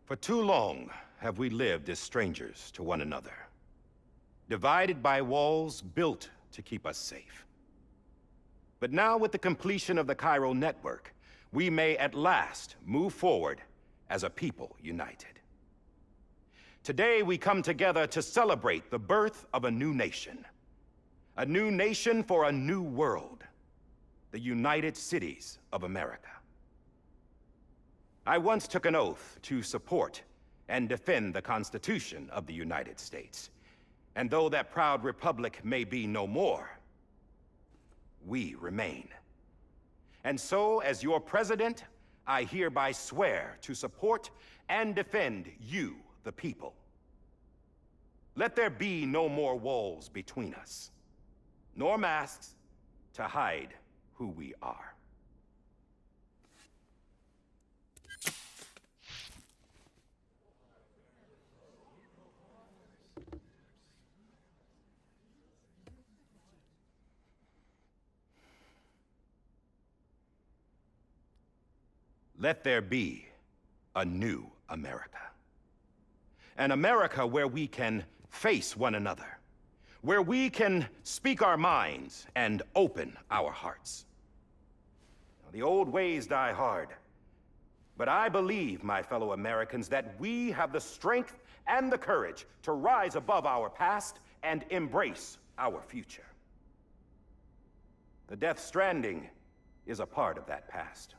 For too long have we lived as strangers to one another, divided by walls built to keep us safe. But now, with the completion of the Cairo network, we may at last move forward as a people united. Today, we come together to celebrate the birth of a new nation. A new nation for a new world. The United Cities of America. I once took an oath to support and defend the Constitution of the United States. And though that proud republic may be no more, we remain. And so, as your president, I hereby swear to support and defend you, the people. Let there be no more walls between us, nor masks to hide who we are. Let there be a new America. An America where we can face one another, where we can speak our minds and open our hearts. Now, the old ways die hard, but I believe, my fellow Americans, that we have the strength and the courage to rise above our past and embrace our future. The Death Stranding is a part of that past.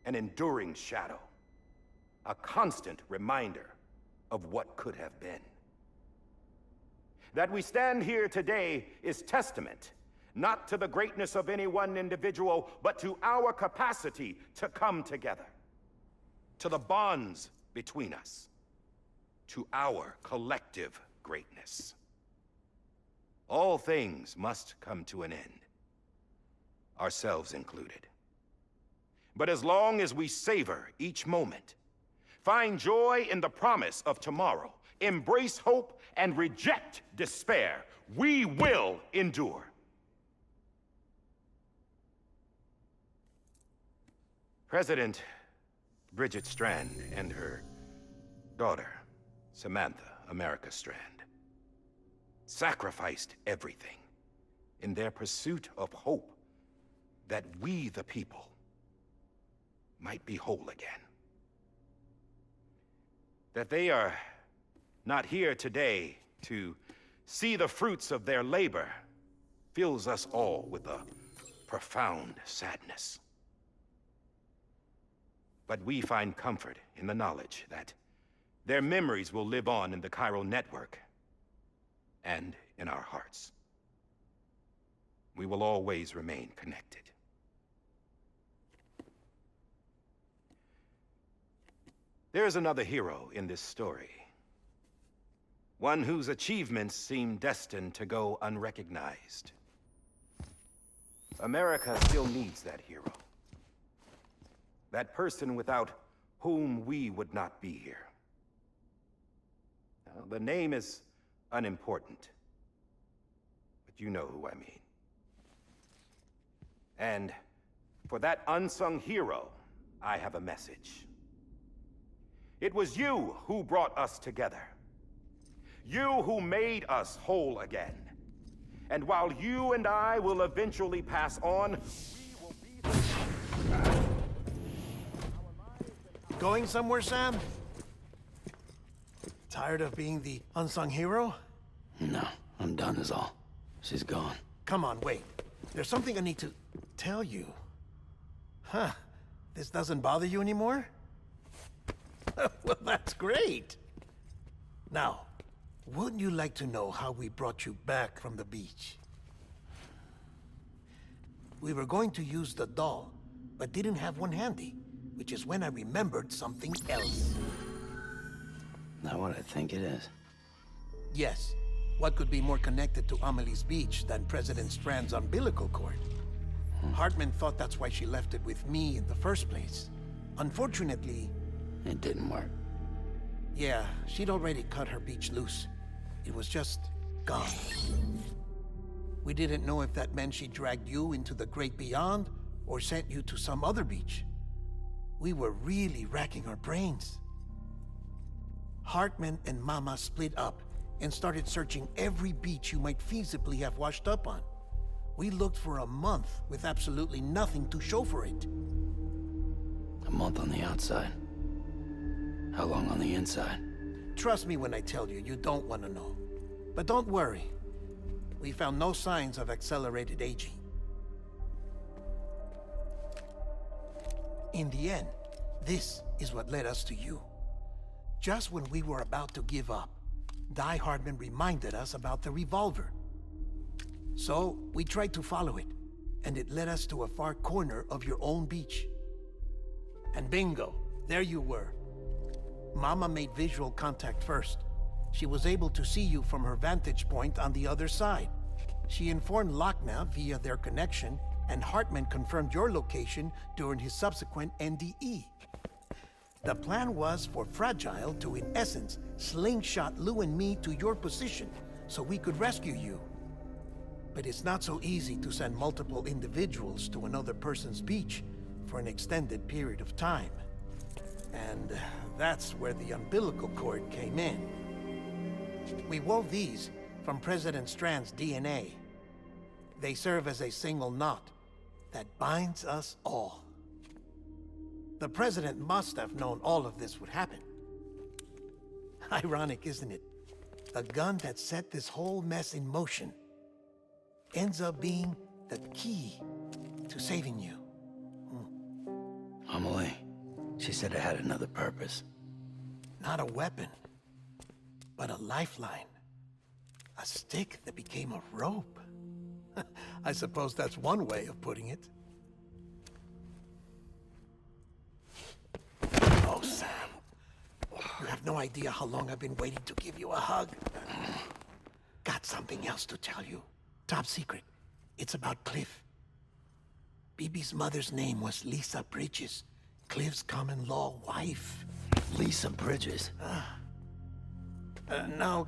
An enduring shadow, a constant reminder of what could have been. That we stand here today is testament, not to the greatness of any one individual, but to our capacity to come together, to the bonds between us, to our collective greatness. All things must come to an end, ourselves included. But as long as we savor each moment, find joy in the promise of tomorrow, embrace hope, and reject despair, we will endure. President Bridget Strand and her daughter, Samantha America Strand, sacrificed everything in their pursuit of hope that we, the people, might be whole again. That they are not here today to see the fruits of their labor fills us all with a profound sadness. But we find comfort in the knowledge that their memories will live on in the Cairo network and in our hearts. We will always remain connected. There is another hero in this story. One whose achievements seem destined to go unrecognized. America still needs that hero. That person without whom we would not be here. Now, the name is unimportant, but you know who I mean. And for that unsung hero, I have a message. It was you who brought us together. You who made us whole again. And while you and I will eventually pass on, we will be Going somewhere, Sam? Tired of being the unsung hero? No, I'm done is all. She's gone. Come on, wait. There's something I need to tell you. Huh. This doesn't bother you anymore? Well, that's great. Now, wouldn't you like to know how we brought you back from the beach? We were going to use the doll, but didn't have one handy, which is when I remembered something else. Not what I think it is. Yes. What could be more connected to Amelie's beach than President Strand's umbilical cord? Hartman thought that's why she left it with me in the first place. Unfortunately... It didn't work. Yeah, she'd already cut her beach loose. It was just gone. We didn't know if that meant she dragged you into the great beyond, or sent you to some other beach. We were really racking our brains. Hartman and Mama split up and started searching every beach you might feasibly have washed up on. We looked for a month with absolutely nothing to show for it. A month on the outside. How long on the inside? Trust me when I tell you, you don't want to know. But don't worry. We found no signs of accelerated aging. In the end, this is what led us to you. Just when we were about to give up, Die Hardman reminded us about the revolver. So, we tried to follow it, and it led us to a far corner of your own beach. And bingo, there you were. Mama made visual contact first. She was able to see you from her vantage point on the other side. She informed Lochna via their connection, and Hartman confirmed your location during his subsequent NDE. The plan was for Fragile to, in essence, slingshot Lou and me to your position so we could rescue you. But it's not so easy to send multiple individuals to another person's beach for an extended period of time. And that's where the umbilical cord came in. We wove these from President Strand's DNA. They serve as a single knot that binds us all. The President must have known all of this would happen. Ironic, isn't it? The gun that set this whole mess in motion ends up being the key to saving you. Amelie, she said it had another purpose. Not a weapon, but a lifeline. A stick that became a rope. I suppose that's one way of putting it. Oh, Sam. You have no idea how long I've been waiting to give you a hug. Got something else to tell you. Top secret. It's about Cliff. BB's mother's name was Lisa Bridges, Cliff's common-law wife. Lisa Bridges? Now,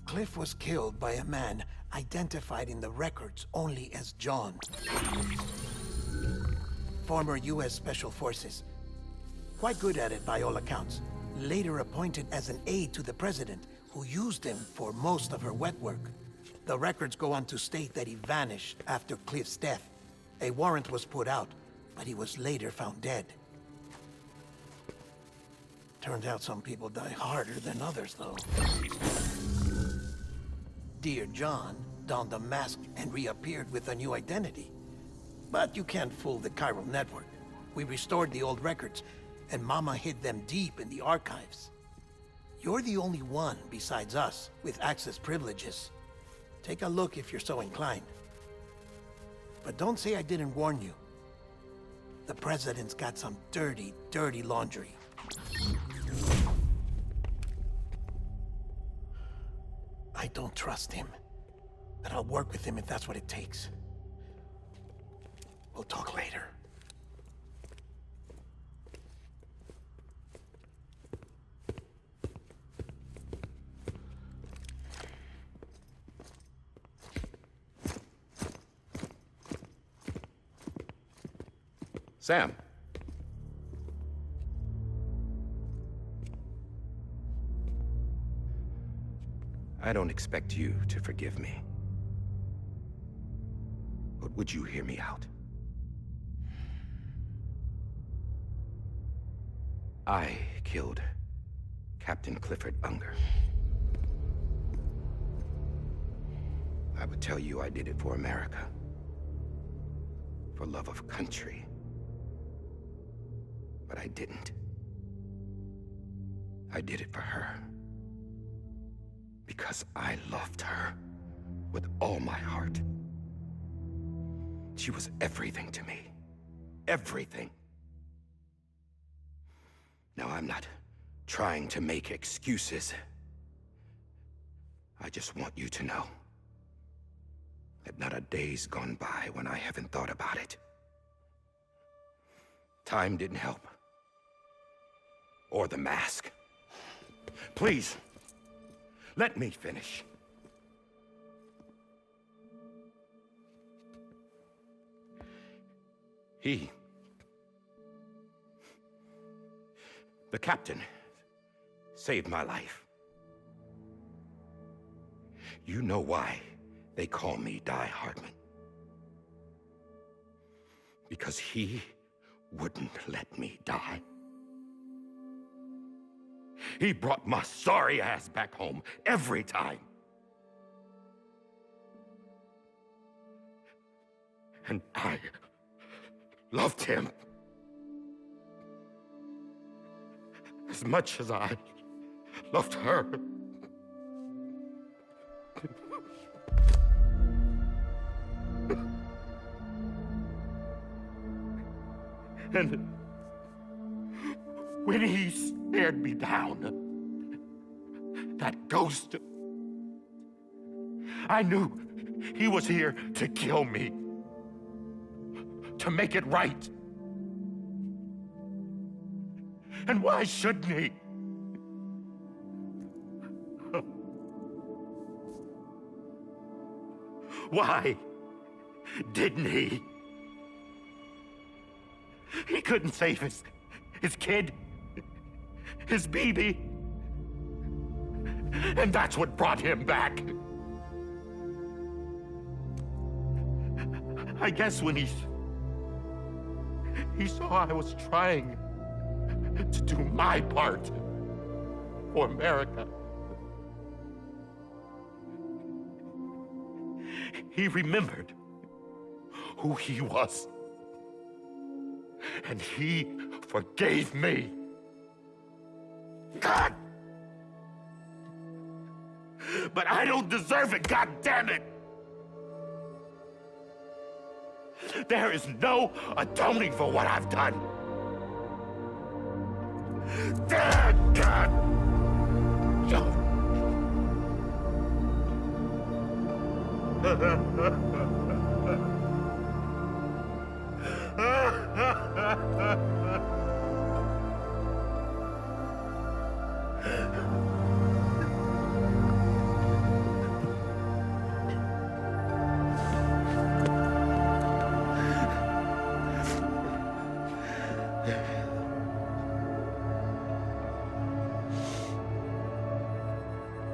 Cliff was killed by a man identified in the records only as John. Former U.S. Special Forces. Quite good at it by all accounts. Later appointed as an aide to the president, who used him for most of her wet work. The records go on to state that he vanished after Cliff's death. A warrant was put out, but he was later found dead. Turns out some people die harder than others, though. Dear John donned a mask and reappeared with a new identity. But you can't fool the chiral network. We restored the old records, and Mama hid them deep in the archives. You're the only one besides us with access privileges. Take a look if you're so inclined. But don't say I didn't warn you. The president's got some dirty, dirty laundry. I don't trust him, but I'll work with him if that's what it takes. We'll talk later. Sam. I don't expect you to forgive me. But would you hear me out? I killed Captain Clifford Unger. I would tell you I did it for America. For love of country. But I didn't. I did it for her. Because I loved her with all my heart. She was everything to me. Everything. Now, I'm not trying to make excuses. I just want you to know that not a day's gone by when I haven't thought about it. Time didn't help. Or the mask. Please, let me finish. The captain saved my life. You know why they call me Die Hardman? Because he wouldn't let me die. He brought my sorry ass back home every time. And I loved him as much as I loved her. And when he stared me down, that ghost, I knew he was here to kill me, to make it right. And why shouldn't he? Why didn't he? He couldn't save his kid, his baby. And that's what brought him back. I guess when he saw I was trying to do my part for America, he remembered who he was. And he forgave me. God! But I don't deserve it, God damn it! There is no atoning for what I've done. Damn, God!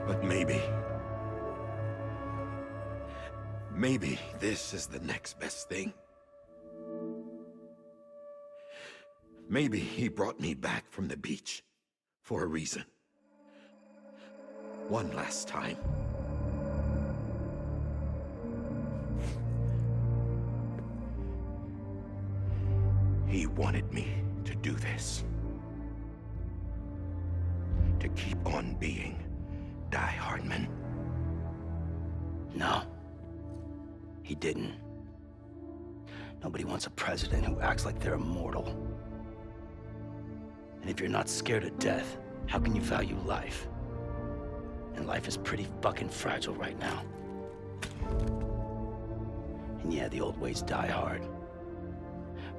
But maybe this is the next best thing. Maybe he brought me back from the beach for a reason. One last time. He wanted me to do this. To keep on being Die Hardman. No. He didn't. Nobody wants a president who acts like they're immortal. And if you're not scared of death, how can you value life? And life is pretty fucking fragile right now. And yeah, the old ways die hard.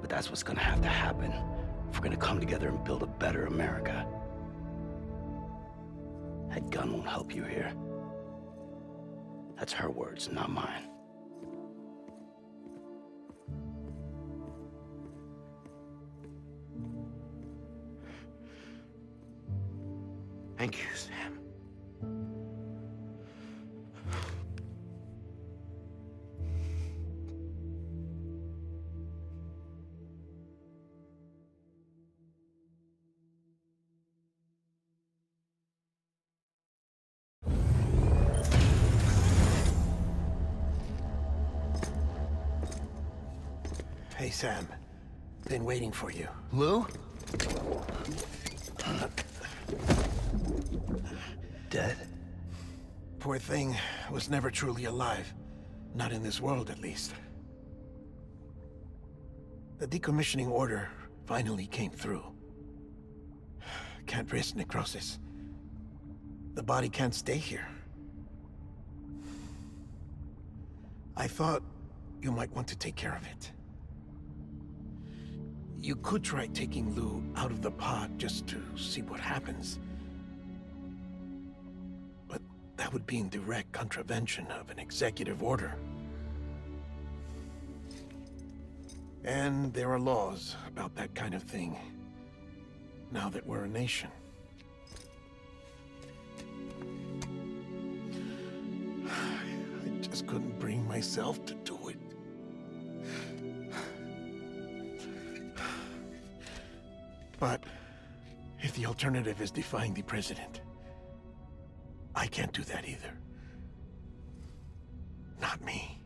But that's what's gonna have to happen if we're gonna come together and build a better America. That gun won't help you here. That's her words, not mine. Thank you, Sam. Hey, Sam. Been waiting for you. Lou? Dead? Poor thing was never truly alive. Not in this world, at least. The decommissioning order finally came through. Can't risk necrosis. The body can't stay here. I thought you might want to take care of it. You could try taking Lou out of the pod just to see what happens. But that would be in direct contravention of an executive order. And there are laws about that kind of thing, now that we're a nation. myself to do it. But if the alternative is defying the president, I can't do that either. Not me.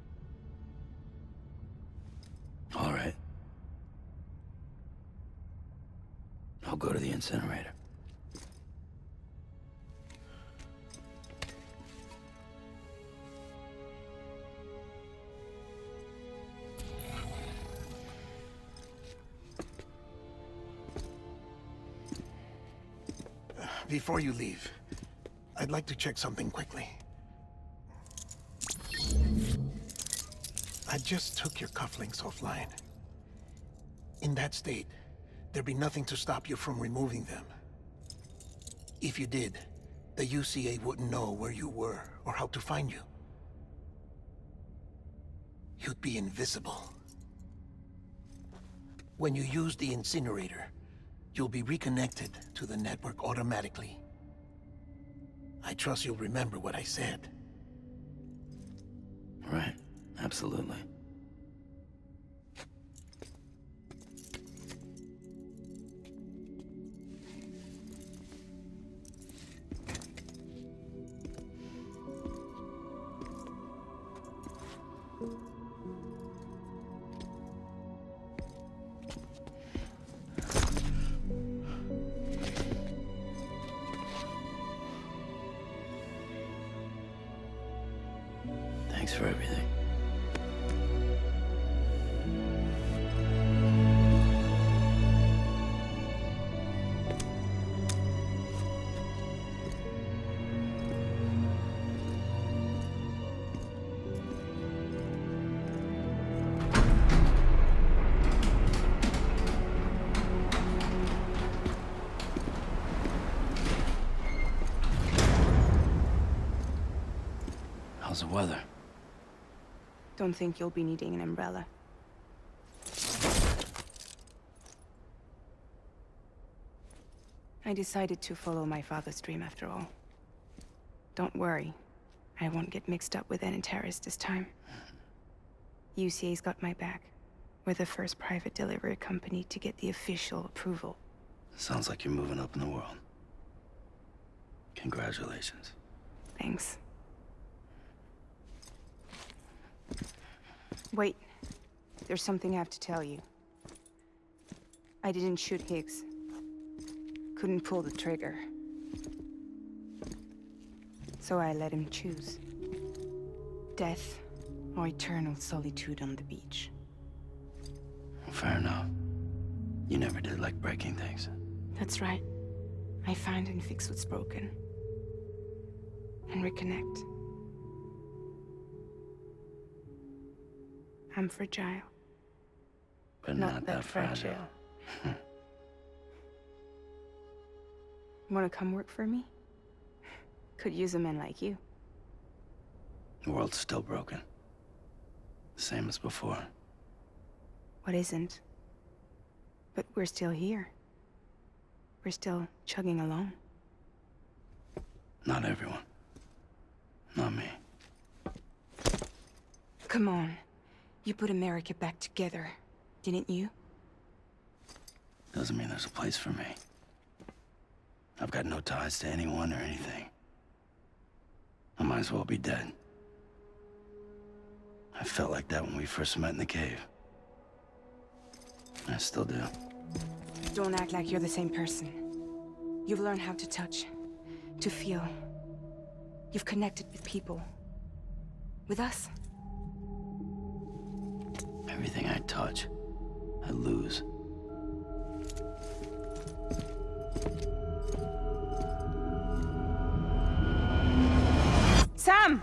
All right. I'll go to the incinerator. Before you leave, I'd like to check something quickly. I just took your cufflinks offline. In that state, there'd be nothing to stop you from removing them. If you did, the UCA wouldn't know where you were or how to find you. You'd be invisible. When you use the incinerator, you'll be reconnected to the network automatically. I trust you'll remember what I said. Right. Absolutely. Thanks for everything. How's the weather? Don't think you'll be needing an umbrella. I decided to follow my father's dream after all. Don't worry. I won't get mixed up with any terrorists this time. UCA's got my back. We're the first private delivery company to get the official approval. Sounds like you're moving up in the world. Congratulations. Thanks. Wait. There's something I have to tell you. I didn't shoot Higgs. Couldn't pull the trigger. So I let him choose. Death or eternal solitude on the beach. Fair enough. You never did like breaking things. That's right. I find and fix what's broken. And reconnect. I'm fragile. But not that fragile. Wanna come work for me? Could use a man like you. The world's still broken. Same as before. What isn't? But we're still here. We're still chugging along. Not everyone. Not me. Come on. You put America back together, didn't you? Doesn't mean there's a place for me. I've got no ties to anyone or anything. I might as well be dead. I felt like that when we first met in the cave. I still do. Don't act like you're the same person. You've learned how to touch, to feel. You've connected with people. With us. Everything I touch, I lose. Sam!